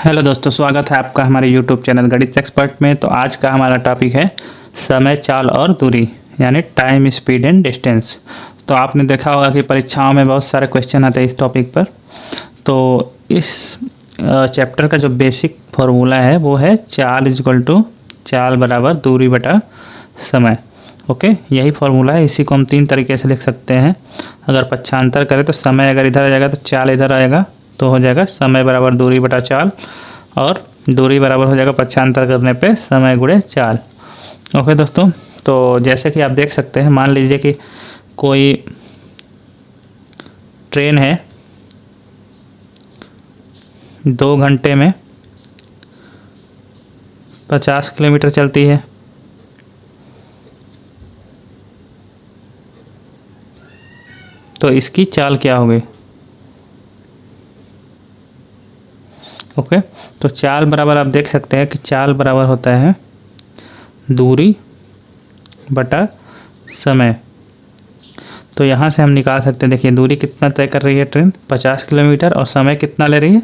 Hello दोस्तों, स्वागत है आपका हमारे यूट्यूब चैनल गणित एक्सपर्ट में। तो आज का हमारा टॉपिक है समय, चाल और दूरी, यानी टाइम, स्पीड एंड डिस्टेंस। तो आपने देखा होगा कि परीक्षाओं में बहुत सारे क्वेश्चन आते हैं इस टॉपिक पर। तो इस चैप्टर का जो बेसिक फार्मूला है वो है चाल इजक्वल टू चाल बराबर दूरी बटा समय। ओके, यही फार्मूला है। इसी को हम तीन तरीके से लिख सकते हैं। अगर पक्षांतर करें तो समय अगर इधर आ जाएगा तो चाल इधर आएगा, तो हो जाएगा समय बराबर दूरी बटा चाल, और दूरी बराबर हो जाएगा पक्षांतर करने पे समय गुणे चाल। ओके दोस्तों, तो जैसे कि आप देख सकते हैं, मान लीजिए कि कोई ट्रेन है 2 घंटे में 50 किलोमीटर चलती है। तो इसकी चाल क्या होगी? ओके, तो चाल बराबर आप देख सकते हैं कि चाल बराबर होता है दूरी बटा समय। तो यहाँ से हम निकाल सकते हैं, देखिए दूरी कितना तय कर रही है ट्रेन, 50 किलोमीटर, और समय कितना ले रही है,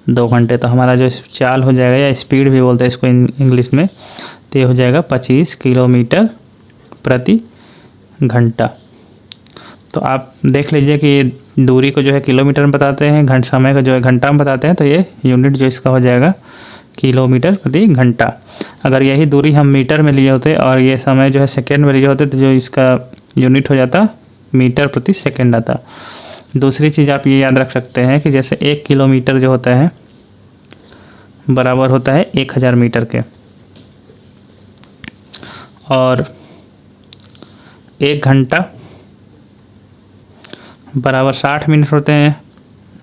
2 घंटे। तो हमारा जो चाल हो जाएगा, या स्पीड भी बोलते हैं इसको इंग्लिश में, तो ये हो जाएगा 25 किलोमीटर प्रति घंटा। तो आप देख लीजिए कि दूरी को जो है किलोमीटर में बताते हैं, समय को जो है घंटा में बताते हैं, तो ये यूनिट जो इसका हो जाएगा किलोमीटर प्रति घंटा। अगर यही दूरी हम मीटर में लिए होते और ये समय जो है सेकेंड में लिए होते, तो जो इसका यूनिट हो जाता मीटर प्रति सेकेंड आता। दूसरी चीज़ आप ये याद रख सकते हैं कि जैसे 1 किलोमीटर जो होता है बराबर होता है 1000 मीटर के, और 1 घंटा बराबर 60 मिनट होते हैं,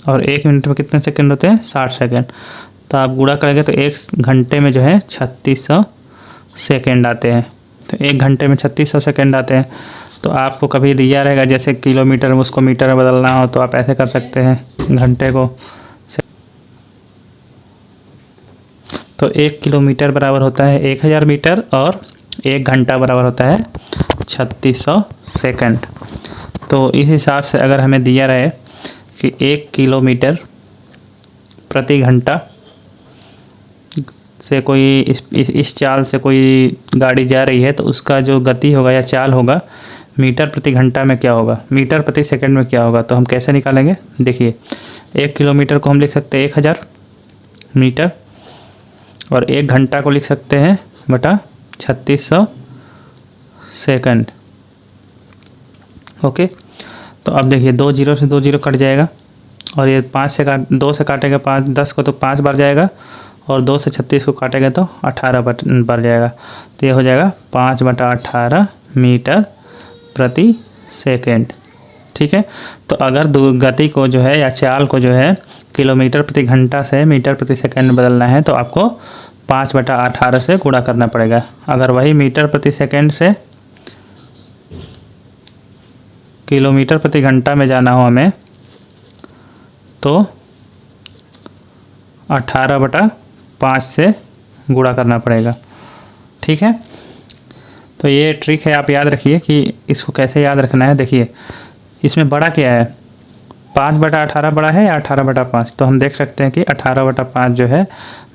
और 1 मिनट में कितने सेकंड होते हैं, 60 सेकंड। तो आप गुणा करेंगे तो 1 घंटे में जो है 3600 सेकंड आते हैं। तो 1 घंटे में 3600 सेकंड आते हैं। तो आपको कभी दिया रहेगा जैसे किलोमीटर में, उसको मीटर में बदलना हो तो आप ऐसे कर सकते हैं घंटे को। तो 1 किलोमीटर बराबर होता है 1000 मीटर, और 1 घंटा बराबर होता है 3600 सेकंड। तो इस हिसाब से अगर हमें दिया रहे कि 1 किलोमीटर प्रति घंटा से कोई इस चाल से कोई गाड़ी जा रही है, तो उसका जो गति होगा या चाल होगा मीटर प्रति घंटा में क्या होगा, मीटर प्रति सेकंड में क्या होगा। तो हम कैसे निकालेंगे, देखिए 1 किलोमीटर को हम लिख सकते हैं 1000 मीटर, और 1 घंटा को लिख सकते हैं बटा 3600 सेकंड। ओके, तो अब देखिए 2 जीरो से 2 जीरो कट जाएगा, और ये 5 से 2 से काटेगा 5, 10 को तो 5 बार जाएगा, और 2 से 36 को काटेगा तो 18 बार जाएगा। तो ये हो जाएगा 5/18 मीटर प्रति सेकेंड। ठीक है, तो अगर गति को जो है या चाल को जो है किलोमीटर प्रति घंटा से मीटर प्रति सेकेंड में बदलना है, तो आपको 5/18 से गुणा करना पड़ेगा। अगर वही मीटर प्रति सेकेंड से किलोमीटर प्रति घंटा में जाना हो हमें, तो 18/5 से गुणा करना पड़ेगा। ठीक है, तो ये ट्रिक है, आप याद रखिए कि इसको कैसे याद रखना है। देखिए इसमें बड़ा क्या है, 5/18 बड़ा है या 18/5। तो हम देख सकते हैं कि 18/5 जो है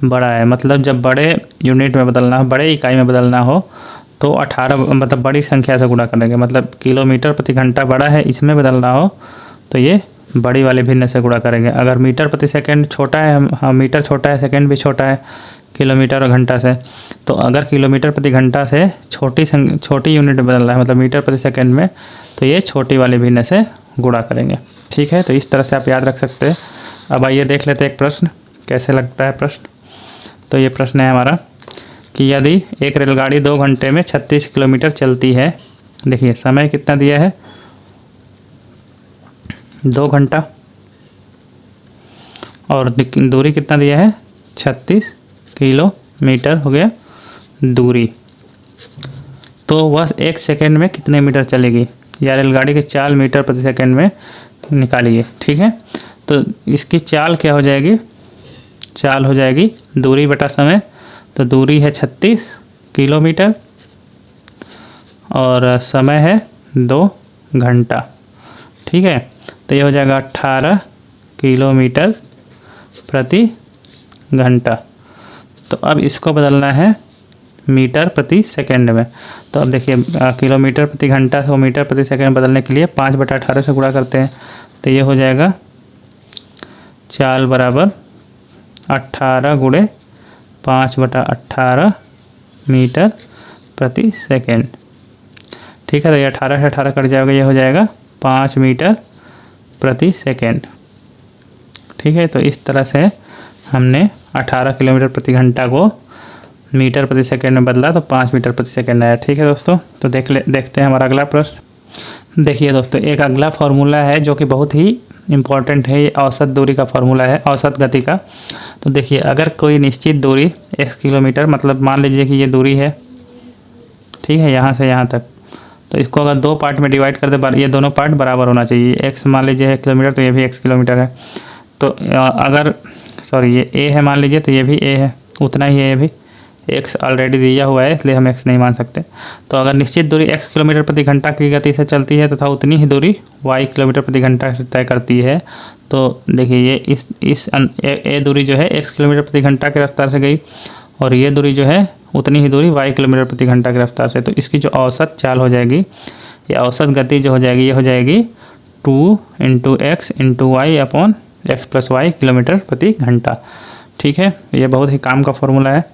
बड़ा है। मतलब जब बड़े यूनिट में बदलना हो, बड़े इकाई में बदलना हो, तो 18 मतलब बड़ी संख्या से गुणा करेंगे। मतलब किलोमीटर प्रति घंटा बड़ा है, इसमें बदलना हो तो ये बड़ी वाले भिन्न से गुणा करेंगे। अगर मीटर प्रति सेकंड छोटा है, हम मीटर छोटा है, सेकंड भी छोटा है किलोमीटर और घंटा से, तो अगर किलोमीटर प्रति घंटा से छोटी यूनिट में बदलना है, मतलब मीटर प्रति सेकंड में, तो ये छोटी वाले भिन्न से गुणा करेंगे। ठीक है, तो इस तरह से आप याद रख सकते हैं। अब आइए देख लेते हैं एक प्रश्न, कैसे लगता है प्रश्न। तो ये प्रश्न है हमारा कि यदि एक रेलगाड़ी 2 घंटे में 36 किलोमीटर चलती है, देखिए समय कितना दिया है 2 घंटा, और दूरी कितना दिया है 36 किलोमीटर हो गया दूरी, तो वह 1 सेकेंड में कितने मीटर चलेगी, या रेलगाड़ी की चाल मीटर प्रति सेकंड में निकालिए। ठीक है, तो इसकी चाल क्या हो जाएगी, चाल हो जाएगी दूरी बटा समय। तो दूरी है 36 किलोमीटर, और समय है 2 घंटा। ठीक है, तो ये हो जाएगा 18 किलोमीटर प्रति घंटा। तो अब इसको बदलना है मीटर प्रति सेकंड में। तो अब देखिए किलोमीटर प्रति घंटा को मीटर प्रति सेकंड बदलने के लिए 5/18 से गुणा करते हैं, तो ये हो जाएगा चाल बराबर 18 गुणे 5/18 मीटर प्रति सेकंड। ठीक है, तो ये 18 से 18 कट जाएगा, ये हो जाएगा 5 मीटर प्रति सेकंड। ठीक है, तो इस तरह से हमने 18 किलोमीटर प्रति घंटा को मीटर प्रति सेकंड में बदला, तो 5 मीटर प्रति सेकंड आया। ठीक है दोस्तों, तो देखते हैं हमारा अगला प्रश्न। देखिए दोस्तों, एक अगला फार्मूला है जो कि बहुत ही इम्पोर्टेंट है। ये औसत दूरी का फार्मूला है, औसत गति का। तो देखिए, अगर कोई निश्चित दूरी x किलोमीटर, मतलब मान लीजिए कि ये दूरी है, ठीक है, यहाँ से यहाँ तक, तो इसको अगर 2 पार्ट में डिवाइड कर दे, ये दोनों पार्ट बराबर होना चाहिए। x मान लीजिए है किलोमीटर, तो ये भी x किलोमीटर है। तो अगर सॉरी ये a है मान लीजिए, तो ये भी a है, उतना ही है। ये भी x ऑलरेडी दिया हुआ है, इसलिए हम x नहीं मान सकते। तो अगर निश्चित दूरी x किलोमीटर प्रति घंटा की गति से चलती है तथा उतनी ही दूरी y किलोमीटर प्रति घंटा से तय करती है, तो देखिए ये ये दूरी जो है x किलोमीटर प्रति घंटा की रफ्तार से गई, और ये दूरी जो है उतनी ही दूरी y किलोमीटर प्रति घंटा की रफ्तार से। तो इसकी जो औसत चाल हो जाएगी, ये औसत गति जो हो जाएगी, ये हो जाएगी 2 × x × y upon x + y kilometre प्रति घंटा। ठीक है, ये बहुत ही काम का फॉर्मूला है।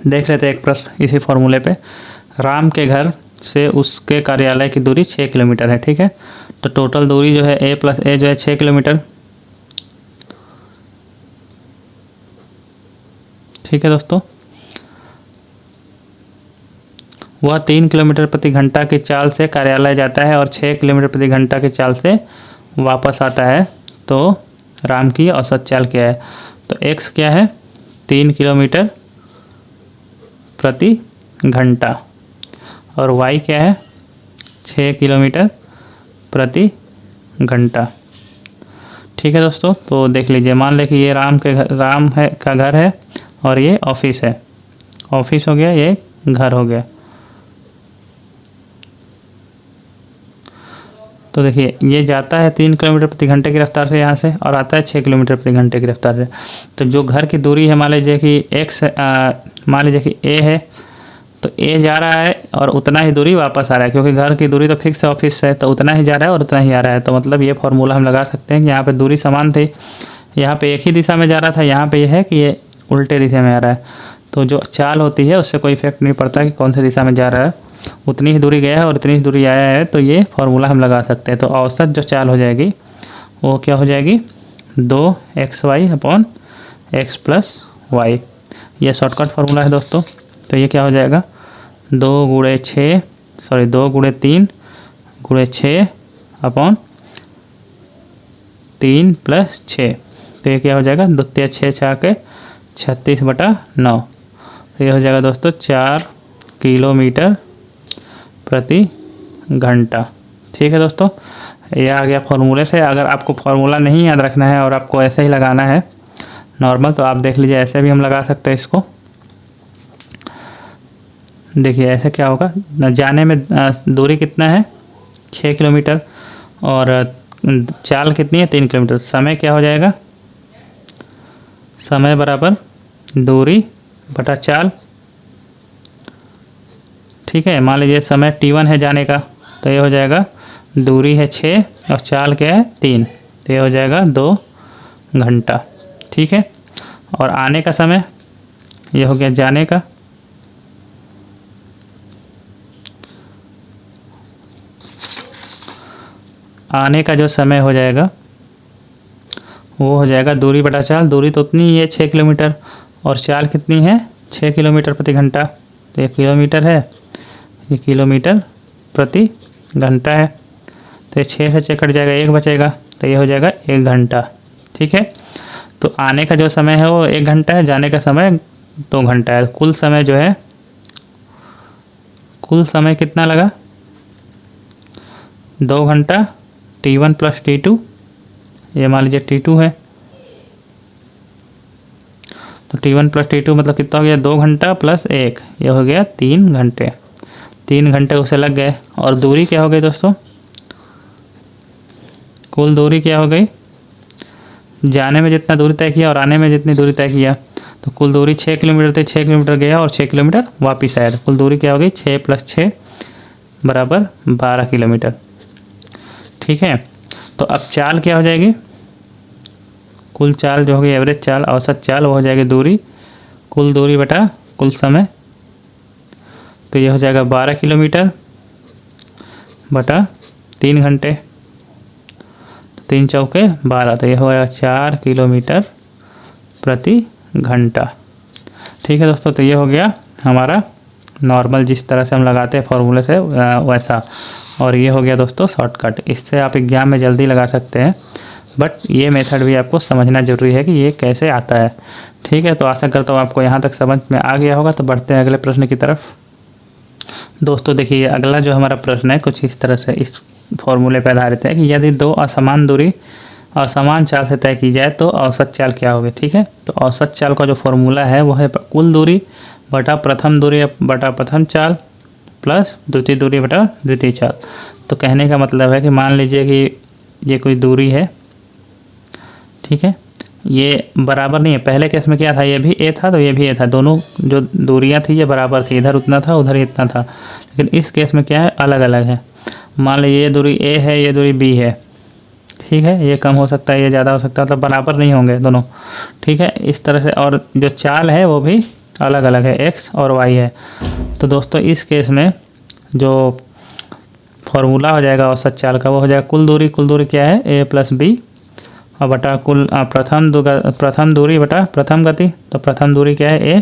देख लेते हैं एक प्रश्न इसी फॉर्मूले पे। राम के घर से उसके कार्यालय की दूरी 6 किलोमीटर है। ठीक है, तो टोटल दूरी जो है a + a जो है 6 किलोमीटर। ठीक है दोस्तों, वह 3 किलोमीटर प्रति घंटा की चाल से कार्यालय जाता है और 6 किलोमीटर प्रति घंटा की चाल से वापस आता है। तो राम की औसत चाल क्या है? तो x क्या है? 3 किलोमीटर प्रति घंटा, और y क्या है? 6 किलोमीटर प्रति घंटा। ठीक है दोस्तों, तो देख लीजिए, मान लें कि ये राम का घर है और ये ऑफिस है। ऑफिस हो गया, ये घर हो गया। तो देखिए, ये जाता है 3 किलोमीटर प्रति घंटे की रफ्तार से यहाँ से, और आता है 6 किलोमीटर प्रति घंटे की रफ्तार से। तो जो घर की दूरी है, मान लीजिए कि मान लीजिए कि a है, तो a जा रहा है और उतना ही दूरी वापस आ रहा है, क्योंकि घर की दूरी तो फिक्स है ऑफिस से, तो उतना ही जा रहा है और उतना ही आ रहा है। तो मतलब ये फॉर्मूला हम लगा सकते हैं कि यहाँ पे दूरी समान थी, यहाँ पे एक ही दिशा में जा रहा था, यहाँ पे ये है कि ये उल्टे दिशा में आ रहा है। तो जो चाल होती है उससे कोई इफेक्ट नहीं पड़ता कि कौन सी दिशा में जा रहा है, उतनी ही दूरी गया है और उतनी ही दूरी आया है। तो ये फॉर्मूला हम लगा सकते हैं। तो औसत जो चाल हो जाएगी वो क्या हो जाएगी? 2xy upon x + y। ये शॉर्टकट फार्मूला है दोस्तों। तो ये क्या हो जाएगा? 2 × 3 × 6 अपॉन 3 + 6। तो ये क्या हो जाएगा? 2 × 6 = 36/9। तो ये हो जाएगा दोस्तों 4 किलोमीटर प्रति घंटा। ठीक है दोस्तों, ये आ गया फॉर्मूले से। अगर आपको फार्मूला नहीं याद रखना है और आपको ऐसे ही लगाना है नॉर्मल, तो आप देख लीजिए, ऐसे भी हम लगा सकते हैं इसको। देखिए ऐसे क्या होगा, जाने में दूरी कितना है? 6 किलोमीटर, और चाल कितनी है? 3 किलोमीटर। समय क्या हो जाएगा? समय बराबर दूरी बटा चाल। ठीक है, मान लीजिए समय t1 है जाने का, तो ये हो जाएगा, दूरी है 6 और चाल क्या है? 3, तो ये हो जाएगा 2 घंटा। ठीक है, और आने का समय ये हो गया जाने का, आने का जो समय हो जाएगा वो हो जाएगा दूरी बटा चाल। दूरी तो उतनी ही है 6 किलोमीटर, और चाल कितनी है? 6 किलोमीटर प्रति घंटा। तो ये किलोमीटर है, ये किलोमीटर प्रति घंटा है। तो ये 6 से 6 कट जाएगा, 1 बचेगा, तो ये हो जाएगा 1 घंटा। ठीक है, तो आने का जो समय है वो 1 घंटा है, जाने का समय 2 घंटा है। कुल समय जो है, कुल समय कितना लगा? 2 घंटा। t1 + t2, ये मान लीजिए t2 है, तो t1 + t2 मतलब कितना हो गया? 2 घंटा + 1, ये हो गया 3 घंटे। 3 घंटे उसे लग गए। और दूरी क्या हो गई दोस्तों? कुल दूरी क्या हो गई? जाने में जितना दूरी तय किया और आने में जितनी दूरी तय किया, तो कुल दूरी 6 किलोमीटर थी, 6 किलोमीटर गया और 6 किलोमीटर वापस आया, तो कुल दूरी क्या हो गई 6 + 6 बराबर 12 किलोमीटर। ठीक है, तो अब चाल क्या हो जाएगी, कुल चाल जो होगी एवरेज चाल, औसत चाल, वो हो जाएगी दूरी, कुल दूरी बटा कुल समय। तो ये हो जाएगा 12 किलोमीटर बटा 3 घंटे, 3 चौके 12, तो ये हो गया 4 किलोमीटर प्रति घंटा। ठीक है दोस्तों, तो ये हो गया हमारा नॉर्मल जिस तरह से हम लगाते हैं फॉर्मूले से वैसा, और ये हो गया दोस्तों शॉर्टकट। इससे आप एग्जाम में जल्दी लगा सकते हैं, बट ये मेथड भी आपको समझना ज़रूरी है कि ये कैसे आता है। ठीक है, तो आशा करता हूँ आपको यहाँ तक समझ में आ गया होगा। तो बढ़ते हैं अगले प्रश्न की तरफ। दोस्तों देखिए, अगला जो हमारा प्रश्न है कुछ इस तरह से इस फॉर्मूले पर आधारित है कि यदि दो असमान दूरी असमान चाल से तय की जाए तो औसत चाल क्या होगी। ठीक है, तो औसत चाल का जो फॉर्मूला है वो है कुल दूरी बटा प्रथम दूरी बटा प्रथम चाल प्लस द्वितीय दूरी बटा द्वितीय चाल। तो कहने का मतलब है कि मान लीजिए कि ये कोई दूरी है, ठीक है, ये बराबर नहीं है। पहले केस में क्या था, ये भी ए था तो ये भी ए था, दोनों जो दूरियां थी ये बराबर थी, इधर उतना था उधर इतना था। लेकिन इस केस में क्या है, अलग अलग है। मान लीजिए ये दूरी ए है, ये दूरी बी है, ठीक है, ये कम हो सकता है, ये ज़्यादा हो सकता है, मतलब बराबर नहीं होंगे दोनों। ठीक है, इस तरह से, और जो चाल है वो भी अलग अलग है, एक्स और वाई है। तो दोस्तों इस केस में जो फॉर्मूला हो जाएगा औसत चाल का वो हो जाएगा कुल दूरी क्या है, ए प्लस बी और बटा कुल प्रथम दूरी बटा प्रथम गति। तो प्रथम दूरी क्या है ए,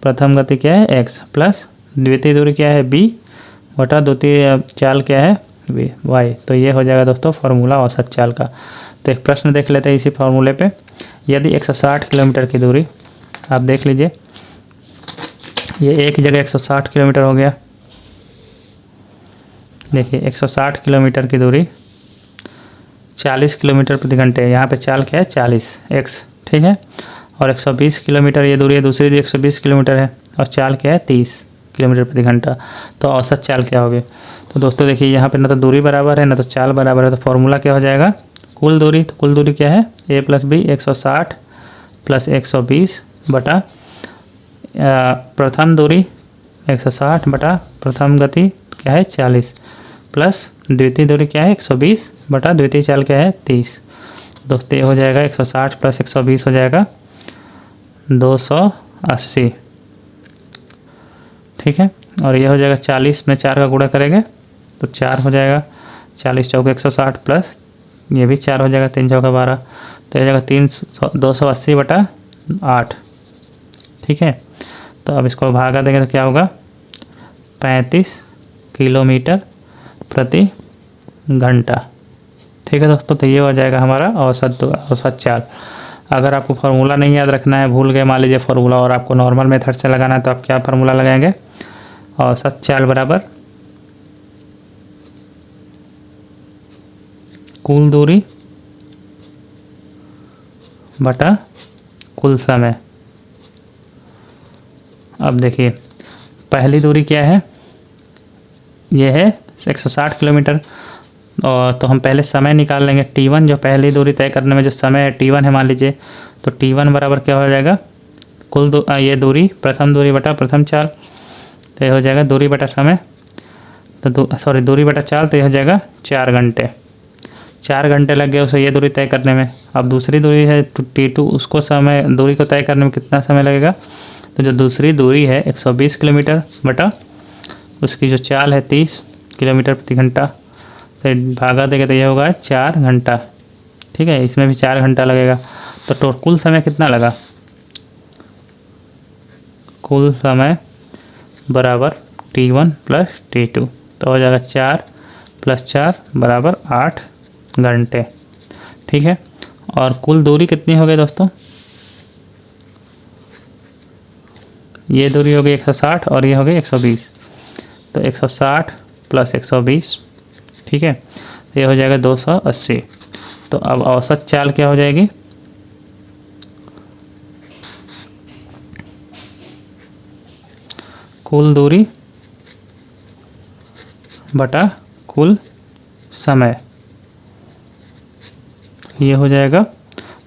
प्रथम गति क्या है एक्स, प्लस द्वितीय दूरी क्या है बी बटा द्वितीय चाल क्या है वी वाई। तो ये हो जाएगा दोस्तों फार्मूला औसत चाल का। तो एक प्रश्न देख लेते हैं इसी फार्मूले पे। यदि 160 किलोमीटर की दूरी, आप देख लीजिए ये एक जगह 160 किलोमीटर हो गया। देखिए 160 किलोमीटर की दूरी 40 किलोमीटर प्रति घंटे, यहाँ पे चाल क्या है 40 एक्स, ठीक है, और 120 किलोमीटर ये दूरी है, दूसरी दूरी 120 किलोमीटर है और चाल क्या है 30 किलोमीटर प्रति घंटा। तो औसत चाल क्या होगी। तो दोस्तों देखिए यहाँ पे ना तो दूरी बराबर है ना तो चाल बराबर है, तो फॉर्मूला क्या हो जाएगा कुल दूरी। तो कुल दूरी क्या है ए प्लस बी 160 प्लस 120 बटा प्रथम दूरी 160 बटा प्रथम गति क्या है 40 प्लस द्वितीय दूरी क्या है 120 बटा द्वितीय चाल क्या है 30। दोस्तों ये हो जाएगा 160 प्लस 120 हो जाएगा 280, ठीक है, और ये हो जाएगा 40 में 4 का गुणा करेंगे तो 4 हो जाएगा, 40 चौके 160 प्लस ये भी 4 हो जाएगा, 3 चौका 12, तो हो जाएगा 280 बटा 8, ठीक है। तो अब इसको भागा देंगे तो क्या होगा 35 किलोमीटर प्रति घंटा। ठीक है दोस्तों, तो ये हो जाएगा हमारा औसत चाल। अगर आपको फार्मूला नहीं याद रखना है, भूल गए मान लीजिए फार्मूला और आपको नॉर्मल मेथड से लगाना है, तो आप क्या फार्मूला लगाएंगे, औसत चाल बराबर कुल दूरी बटा कुल समय। अब देखिए पहली दूरी क्या है, ये है 160 किलोमीटर, और तो हम पहले समय निकाल लेंगे t1, जो पहली दूरी तय करने में जो समय है t1 है मान लीजिए, तो t1 बराबर क्या हो जाएगा ये दूरी प्रथम दूरी बटा प्रथम चाल, तो ये हो जाएगा दूरी बटा समय, तो सॉरी दूरी बटा चाल, तो ये हो जाएगा 4 घंटे। 4 घंटे लग गए उसे ये दूरी तय करने में। अब दूसरी दूरी है t2, उसको समय दूरी को तय करने में कितना समय लगेगा, तो जो दूसरी दूरी है 120 किलोमीटर बटा उसकी जो चाल है 30 किलोमीटर प्रति घंटा, तो भागा देगा तो ये होगा 4 घंटा, ठीक है, इसमें भी 4 घंटा लगेगा। तो कुल समय कितना लगा, कुल समय बराबर t1 प्लस t2, तो हो जाएगा 4 + 4 बराबर 8 घंटे, ठीक है। और कुल दूरी कितनी हो गई दोस्तों, ये दूरी हो गई 160 और ये हो गई 120, तो 160 प्लस 120, ठीक है, तो ये हो जाएगा 280। तो अब औसत चाल क्या हो जाएगी, कुल दूरी बटा कुल समय, ये हो जाएगा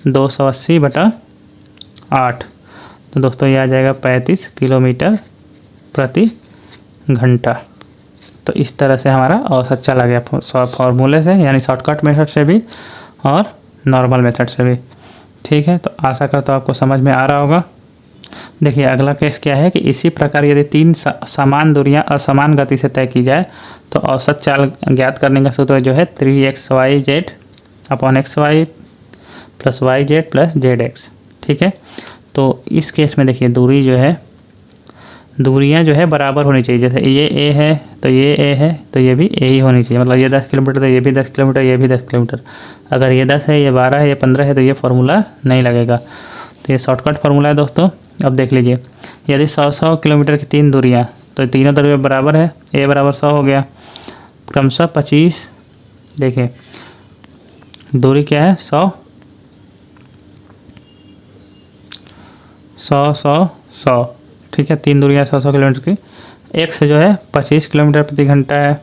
280/8। तो दोस्तों ये आ जाएगा 35 किलोमीटर प्रति घंटा। तो इस तरह से हमारा औसत चला गया फॉर्मूले से, यानी शॉर्टकट मेथड से भी और नॉर्मल मेथड से भी। ठीक है, तो आशा करता हूँ आपको समझ में आ रहा होगा। देखिए अगला केस क्या है कि इसी प्रकार यदि तीन समान दूरियां असमान गति से तय की जाए तो औसत चाल ज्ञात करने का सूत्र जो है 3xyz/xy + yz + zx। ठीक है, तो इस केस में देखिए दूरी जो है, दूरियां जो है बराबर होनी चाहिए। जैसे ये a है तो ये a है तो ये भी a ही होनी चाहिए। मतलब ये 10 किलोमीटर तो ये भी 10 किलोमीटर, ये भी 10 किलोमीटर। अगर ये 10 है, ये 12 है, ये 15 है तो ये फार्मूला नहीं लगेगा। तो ये शॉर्टकट फार्मूला है दोस्तों। अब देख लीजिए, यदि 100 किलोमीटर की तीन दूरियां, तो तीनों दूरियां बराबर है, a बराबर 100 हो गया, क्रमशः 25। देखिए दूरी क्या है 100 100 100 100। ठीक है, तीन दूरियां 100 किलोमीटर की। x जो है 25 किलोमीटर प्रति घंटा है,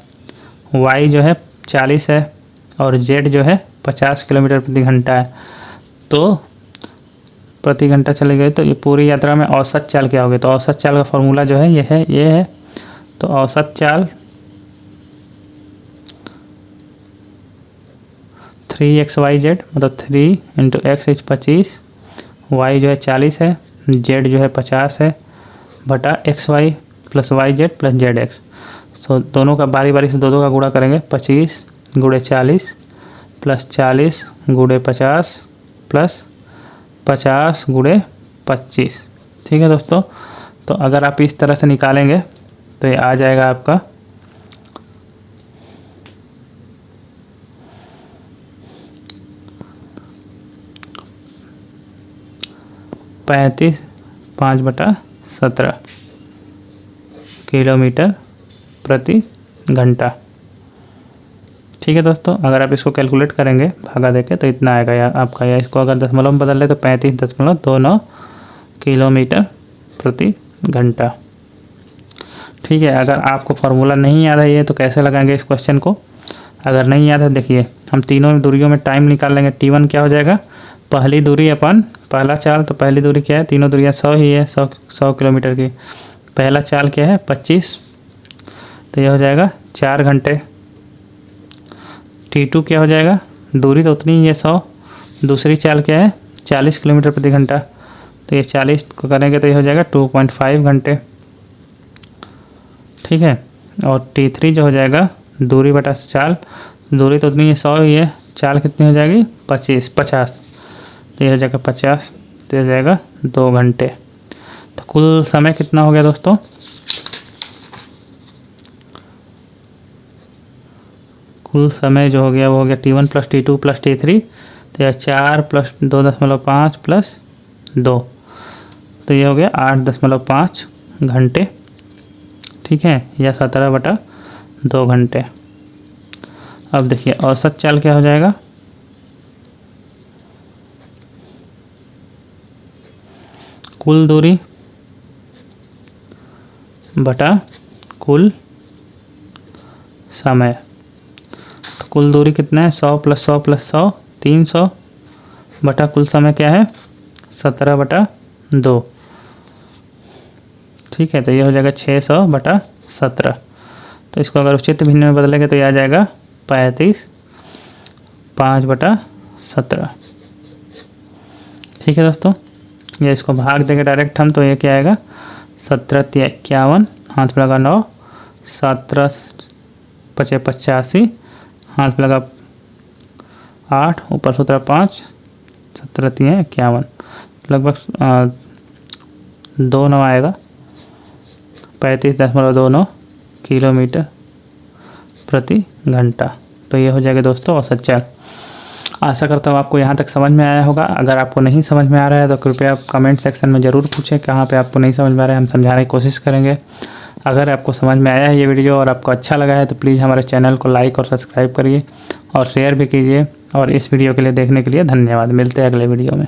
y जो है 40 है और z जो है 50 किलोमीटर प्रति घंटा है। तो प्रति घंटा चले गए तो ये पूरी यात्रा में औसत चाल क्या होगी। तो औसत चाल का फॉर्मूला जो है ये है। तो औसत चाल 3xyz, मतलब 3 × x = 25, y जो है 40 है, z जो है 50 है बटा xy + yz + zx। सो दोनों का बारी बारी से दो का गुणा करेंगे। 25 × 40 + 40 × 50 + 50 × 25। ठीक है दोस्तों, तो अगर आप इस तरह से निकालेंगे तो ये आ जाएगा आपका 5/17 किलोमीटर प्रति घंटा। ठीक है दोस्तों, अगर आप इसको कैलकुलेट करेंगे भागा देके तो इतना आएगा या आपका, या इसको अगर दशमलव में बदल ले तो 35.29 किलोमीटर प्रति घंटा। ठीक है, अगर आपको फार्मूला नहीं याद है ये तो कैसे लगाएंगे इस क्वेश्चन को। अगर नहीं याद है देखिए, हम तीनों दूरियों में टाइम निकाल लेंगे। t1 क्या हो जाएगा, पहली दूरी अपन पहला चाल, तो पहली दूरी क्या है, तीनों दूरियां 100 ही है, 100 किलोमीटर की। पहला चाल क्या है 25, तो ये हो जाएगा 4 घंटे। t2 क्या हो जाएगा, दूरी तो उतनी ही है 100, दूसरी चाल क्या है 40 किलोमीटर प्रति घंटा, तो ये 40 को करेंगे तो ये हो जाएगा 2.5 घंटे। ठीक है, और t3 जो हो जाएगा दूरी बटा चाल, दूरी तो उतनी ही 100 ही है, चाल कितनी हो जाएगी 50, तो ये हो जाएगा 50, तो ये हो जाएगा 2 घंटे। तो कुल समय कितना हो गया दोस्तों, कुल समय जो हो गया वो हो गया t1 + t2 + t3, तो यह 4 + 2.5 + 2, तो ये हो गया 8.5 घंटे। ठीक है, या 17/2 घंटे। अब देखिए औसत चाल क्या हो जाएगा, कुल दूरी बटा कुल समय। तो कुल दूरी कितना है 100 + 100 + 100 300 बटा कुल समय क्या है 17/2। ठीक है, तो ये हो जाएगा 600/17। तो इसको अगर उचित भिन्न में बदलेंगे तो ये आ जाएगा 35 5/17। ठीक है दोस्तों, ये इसको भाग देंगे डायरेक्ट हम, तो ये क्या आएगा 17×51, हाथ पे लगा 9, 17×5 = 85, हाथ पे लगा 8, ऊपर सूत्र 5, 17×3 = 51, लगभग 2 9 आएगा 35.29 किलोमीटर प्रति घंटा। तो ये हो जाएगा दोस्तों औसत चाल। आशा करता हूँ आपको यहाँ तक समझ में आया होगा। अगर आपको नहीं समझ में आ रहा है तो कृपया आप कमेंट सेक्शन में ज़रूर पूछें कहाँ पे आपको नहीं समझ में आ रहा है, हम समझाने की कोशिश करेंगे। अगर आपको समझ में आया है ये वीडियो और आपको अच्छा लगा है तो प्लीज़ हमारे चैनल को लाइक और सब्सक्राइब करिए और शेयर भी कीजिए। और इस वीडियो के लिए देखने के लिए धन्यवाद। मिलते हैं अगले वीडियो में।